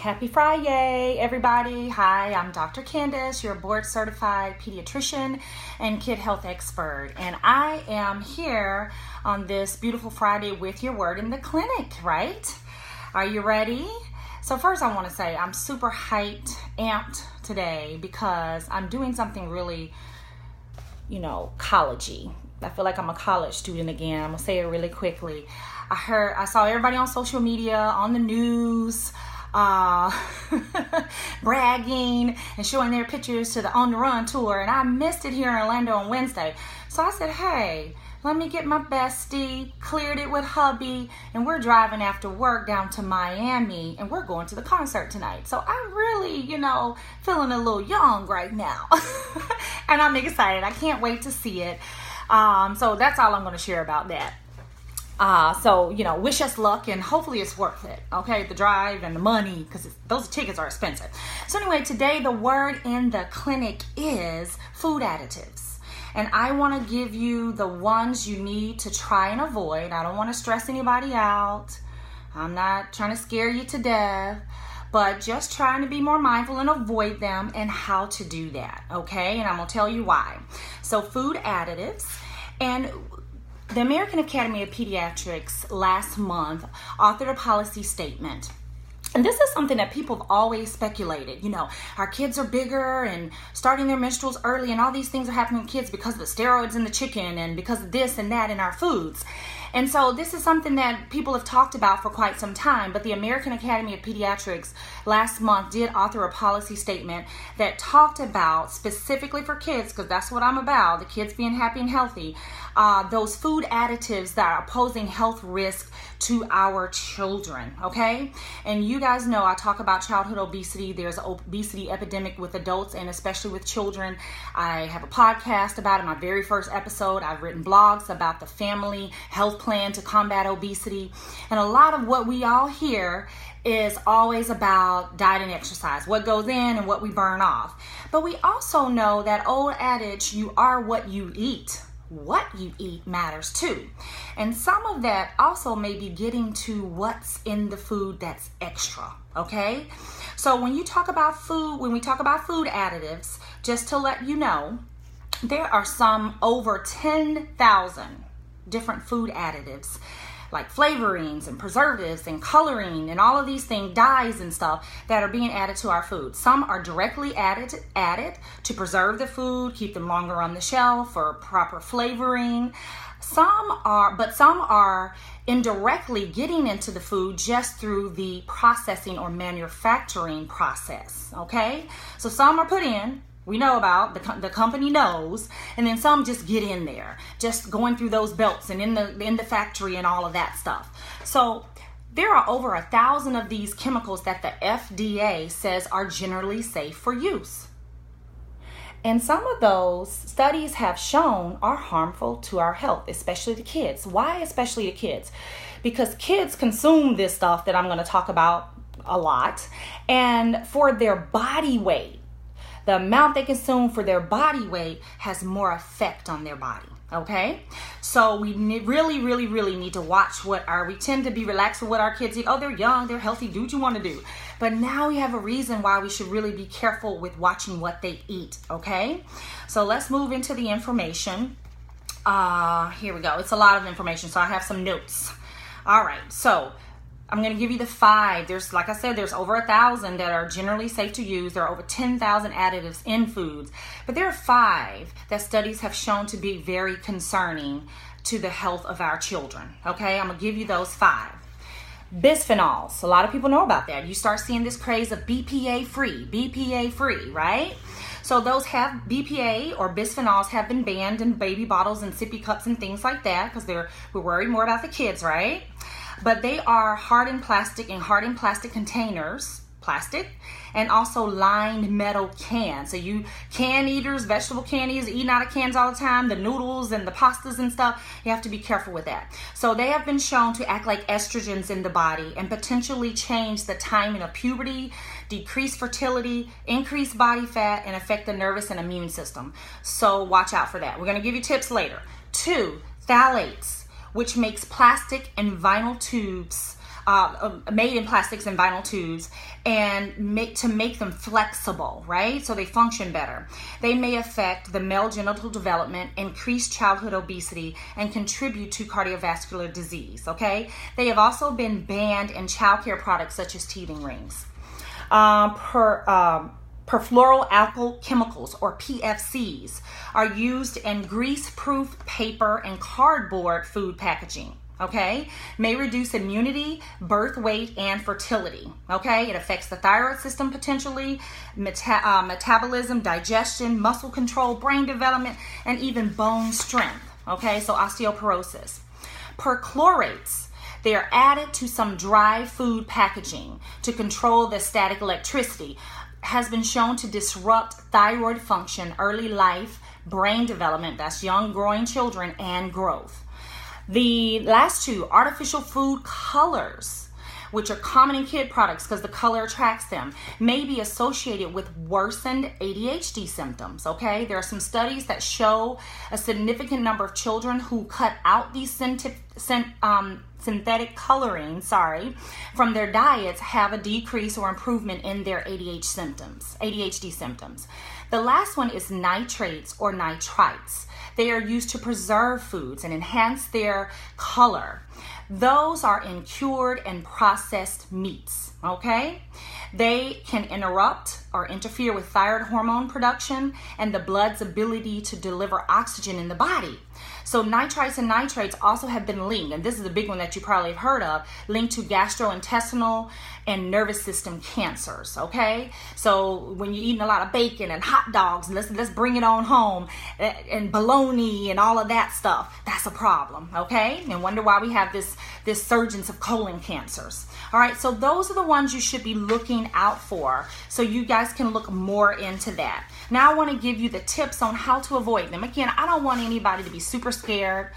Happy Friday, everybody. Hi, I'm Dr. Candice, your board certified pediatrician and kid health expert. And I am here on this beautiful Friday with your word in the clinic, right? Are you ready? So first I want to say I'm super hyped, amped today because I'm doing something really, college-y. I feel like I'm a college student again. I'm going to say it really quickly. I saw everybody on social media, on the news, bragging and showing their pictures to the On the Run tour, and I missed it here in Orlando on Wednesday. So I said, hey, let me get my bestie, cleared it with hubby, and we're driving after work down to Miami, and we're going to the concert tonight. So I'm really, feeling a little young right now. And I'm excited. I can't wait to see it. So that's all I'm going to share about that. Wish us luck, and hopefully it's worth it, okay? The drive and the money, because those tickets are expensive. So anyway, today the word in the clinic is food additives. And I want to give you the ones you need to try and avoid. I don't want to stress anybody out. I'm not trying to scare you to death, but just trying to be more mindful and avoid them and how to do that, okay? And I'm going to tell you why. So food additives, and the American Academy of Pediatrics last month authored a policy statement. And this is something that people have always speculated. Our kids are bigger and starting their menstruals early, and all these things are happening to kids because of the steroids in the chicken and because of this and that in our foods. And so this is something that people have talked about for quite some time, but the American Academy of Pediatrics last month did author a policy statement that talked about, specifically for kids, because that's what I'm about, the kids being happy and healthy, those food additives that are posing health risk to our children, okay? And you guys know I talk about childhood obesity. There's an obesity epidemic with adults and especially with children. I have a podcast about it, my very first episode. I've written blogs about the family health plan to combat obesity. And a lot of what we all hear is always about diet and exercise, what goes in and what we burn off. But we also know that old adage, you are what you eat. What you eat matters too. And some of that also may be getting to what's in the food that's extra, okay? So when we talk about food additives, just to let you know, there are some over 10,000 different food additives, like flavorings and preservatives and coloring and all of these things, dyes and stuff that are being added to our food. Some are directly added to preserve the food, keep them longer on the shelf for proper flavoring. Some are indirectly getting into the food just through the processing or manufacturing process, okay? So some are put in, we know about, the company knows, and then some just get in there, just going through those belts and in the factory and all of that stuff. So there are over 1,000 of these chemicals that the FDA says are generally safe for use. And some of those studies have shown are harmful to our health, especially the kids. Why especially the kids? Because kids consume this stuff that I'm going to talk about a lot, and for their body weight, the amount they consume for their body weight has more effect on their body, okay? So we really, really, really need to watch we tend to be relaxed with what our kids eat. Oh, they're young, they're healthy, do what you want to do. But now we have a reason why we should really be careful with watching what they eat, okay? So let's move into the information. Here we go. It's a lot of information, so I have some notes. All right, so I'm going to give you the 5. Like I said, there's over 1,000 that are generally safe to use. There are over 10,000 additives in foods. But there are 5 that studies have shown to be very concerning to the health of our children. Okay, I'm going to give you those 5. Bisphenols. A lot of people know about that. You start seeing this craze of BPA free, right? So those have BPA or bisphenols have been banned in baby bottles and sippy cups and things like that because we're worried more about the kids, right? But they are hardened plastic containers, plastic, and also lined metal cans. So you can eaters, vegetable can eaters, eating out of cans all the time, the noodles and the pastas and stuff, you have to be careful with that. So they have been shown to act like estrogens in the body and potentially change the timing of puberty, decrease fertility, increase body fat, and affect the nervous and immune system. So watch out for that. We're going to give you tips later. 2, phthalates, which makes plastic and vinyl tubes made in plastics and vinyl tubes, and to make them flexible, right? So they function better. They may affect the male genital development, increase childhood obesity, and contribute to cardiovascular disease, okay? They have also been banned in childcare products such as teething rings. Perfluoroalkyl chemicals, or PFCs, are used in grease-proof paper and cardboard food packaging. Okay, may reduce immunity, birth weight, and fertility. Okay, it affects the thyroid system potentially, metabolism, digestion, muscle control, brain development, and even bone strength. Okay, so osteoporosis. Perchlorates, they are added to some dry food packaging to control the static electricity. Has been shown to disrupt thyroid function, early life, brain development, that's young growing children, and growth. The last two, artificial food colors, which are common in kid products because the color attracts them, may be associated with worsened ADHD symptoms, okay? There are some studies that show a significant number of children who cut out these synthetic coloring, from their diets have a decrease or improvement in their ADHD symptoms. The last one is nitrates or nitrites. They are used to preserve foods and enhance their color. Those are in cured and processed meats, okay? They can interrupt or interfere with thyroid hormone production and the blood's ability to deliver oxygen in the body. So nitrites and nitrates also have been linked, and this is a big one that you probably have heard of, linked to gastrointestinal and nervous system cancers, okay? So when you're eating a lot of bacon and hot dogs, and let's bring it on home, and bologna and all of that stuff, that's a problem, okay? And wonder why we have this surgence of colon cancers. All right, so those are the ones you should be looking out for, so you guys can look more into that. Now I want to give you the tips on how to avoid them. Again, I don't want anybody to be super scared,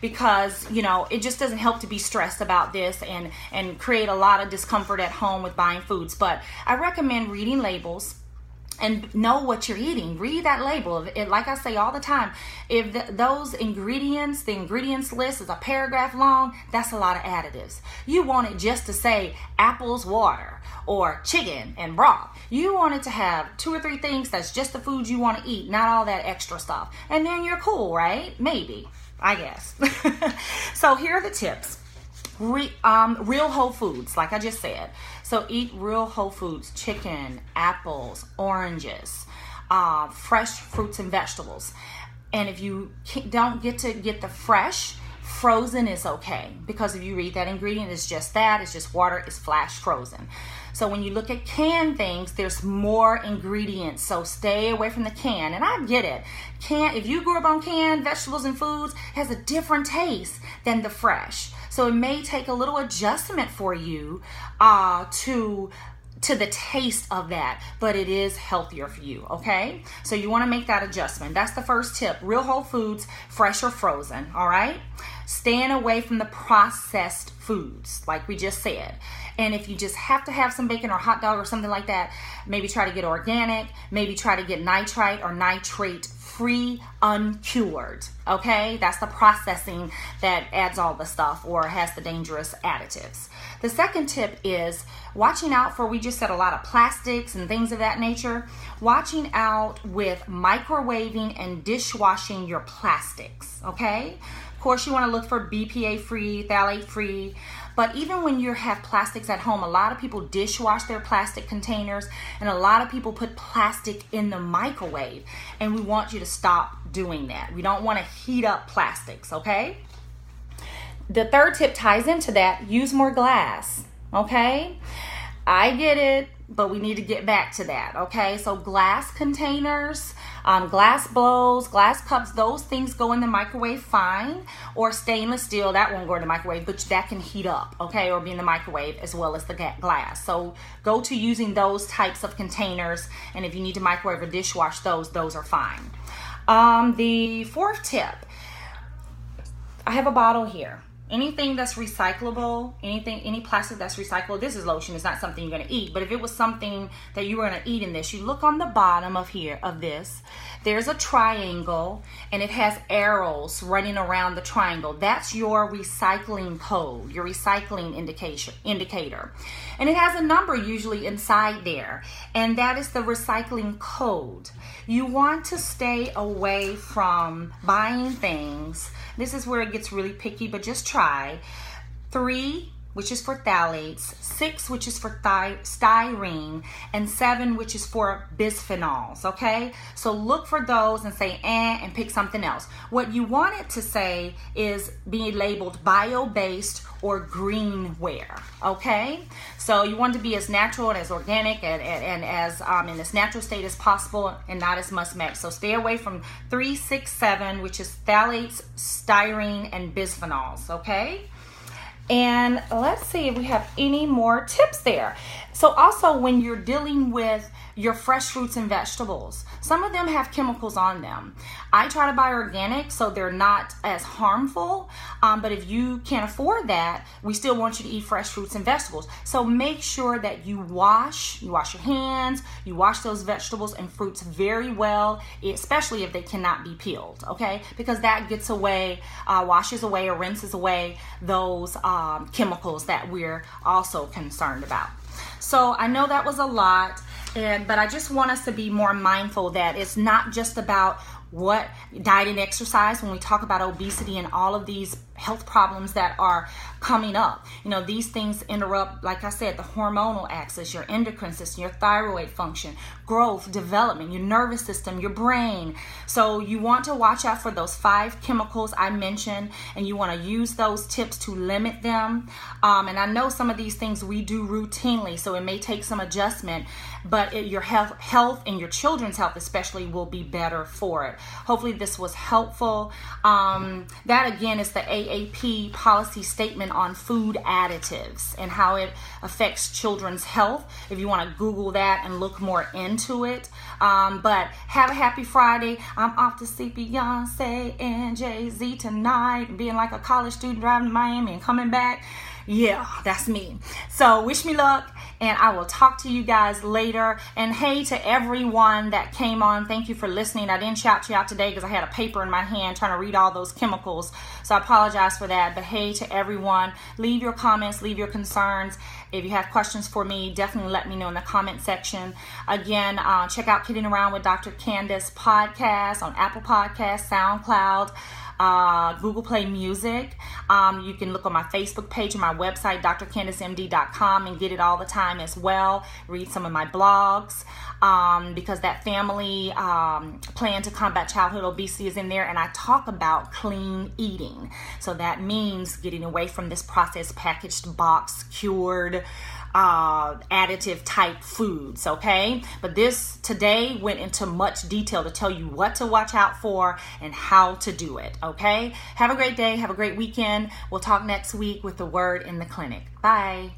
because it just doesn't help to be stressed about this and create a lot of discomfort at home with buying foods. But I recommend reading labels and know what you're eating. Read that label. Like I say all the time, if those ingredients, the ingredients list is a paragraph long, that's a lot of additives. You want it just to say apples, water, or chicken and broth. You want it to have 2 or 3 things that's just the foods you want to eat, not all that extra stuff. And then you're cool, right? Maybe, I guess. So here are the tips. Real whole foods, like I just said. So eat real whole foods: chicken, apples, oranges, fresh fruits and vegetables. And if you don't get the fresh, frozen is okay, because if you read that ingredient, it's just that. It's just water. It's flash frozen. So when you look at canned things, there's more ingredients. So stay away from the can. And I get it. If you grew up on canned vegetables and foods, it has a different taste than the fresh. So it may take a little adjustment for you to the taste of that, but it is healthier for you, okay? So you want to make that adjustment. That's the first tip. Real whole foods, fresh or frozen, all right? Staying away from the processed foods, like we just said. And if you just have to have some bacon or hot dog or something like that, maybe try to get organic, maybe try to get nitrite or nitrate free, uncured, okay? That's the processing that adds all the stuff or has the dangerous additives. The second tip is watching out for, we just said a lot of plastics and things of that nature, watching out with microwaving and dishwashing your plastics, okay? Of course, you want to look for BPA-free, phthalate-free, but even when you have plastics at home, a lot of people dishwash their plastic containers, and a lot of people put plastic in the microwave, and we want you to stop doing that. We don't want to heat up plastics, okay? The third tip ties into that. Use more glass, okay? I get it, but we need to get back to that, okay? So glass containers, glass bowls, glass cups, those things go in the microwave fine, or stainless steel, that won't go in the microwave, but that can heat up, okay, or be in the microwave as well as the glass. So go to using those types of containers, and if you need to microwave or dishwash those are fine. The fourth tip, I have a bottle here. anything that's recyclable, any plastic that's recyclable, this is lotion, it's not something you're going to eat, but if it was something that you were going to eat in this, you look on the bottom of this, there's a triangle and it has arrows running around the triangle. That's your recycling code, your recycling indicator. And it has a number usually inside there, and that is the recycling code. You want to stay away from buying things. This is where it gets really picky, but just try. 3, which is for phthalates, 6, which is for styrene, and 7, which is for bisphenols, okay? So look for those and say, and pick something else. What you want it to say is being labeled bio-based or greenware, okay? So you want it to be as natural and as organic and as in this natural state as possible, and not as much mix. So stay away from 3, 6, 7, which is phthalates, styrene, and bisphenols, okay? And let's see if we have any more tips there. So also when you're dealing with your fresh fruits and vegetables, some of them have chemicals on them. I try to buy organic so they're not as harmful, but if you can't afford that, we still want you to eat fresh fruits and vegetables. So make sure that you wash your hands, you wash those vegetables and fruits very well, especially if they cannot be peeled, okay? Because that gets away, washes away or rinses away those chemicals that we're also concerned about. So I know that was a lot, but I just want us to be more mindful that it's not just about what diet and exercise when we talk about obesity and all of these health problems that are coming up. You know, these things interrupt, like I said, the hormonal axis, your endocrine system, your thyroid function, growth, development, your nervous system, your brain. So you want to watch out for those 5 chemicals I mentioned, and you want to use those tips to limit them. And I know some of these things we do routinely, so it may take some adjustment, but your health and your children's health especially will be better for it. Hopefully this was helpful. That again is the AAP policy statement on food additives and how it affects children's health. If you want to Google that and look more into it. But have a happy Friday. I'm off to see Beyonce and Jay-Z tonight, being like a college student driving to Miami and coming back. Yeah, that's me. So wish me luck, and I will talk to you guys later. And hey to everyone that came on, thank you for listening. I didn't shout you out today because I had a paper in my hand trying to read all those chemicals, so I apologize for that. But hey to everyone, leave your comments, leave your concerns. If you have questions for me, definitely let me know in the comment section. Again, check out Kidding Around with Dr. Candice podcast on Apple Podcasts, SoundCloud, Google Play Music. You can look on my Facebook page and my website, drcandicemd.com, and get it all the time as well. Read some of my blogs, because that family plan to combat childhood obesity is in there, and I talk about clean eating. So that means getting away from this processed, packaged, box, cured, additive type foods, okay? But this today went into much detail to tell you what to watch out for and how to do it, okay? Have a great day. Have a great weekend. We'll talk next week with the Word in the Clinic. Bye.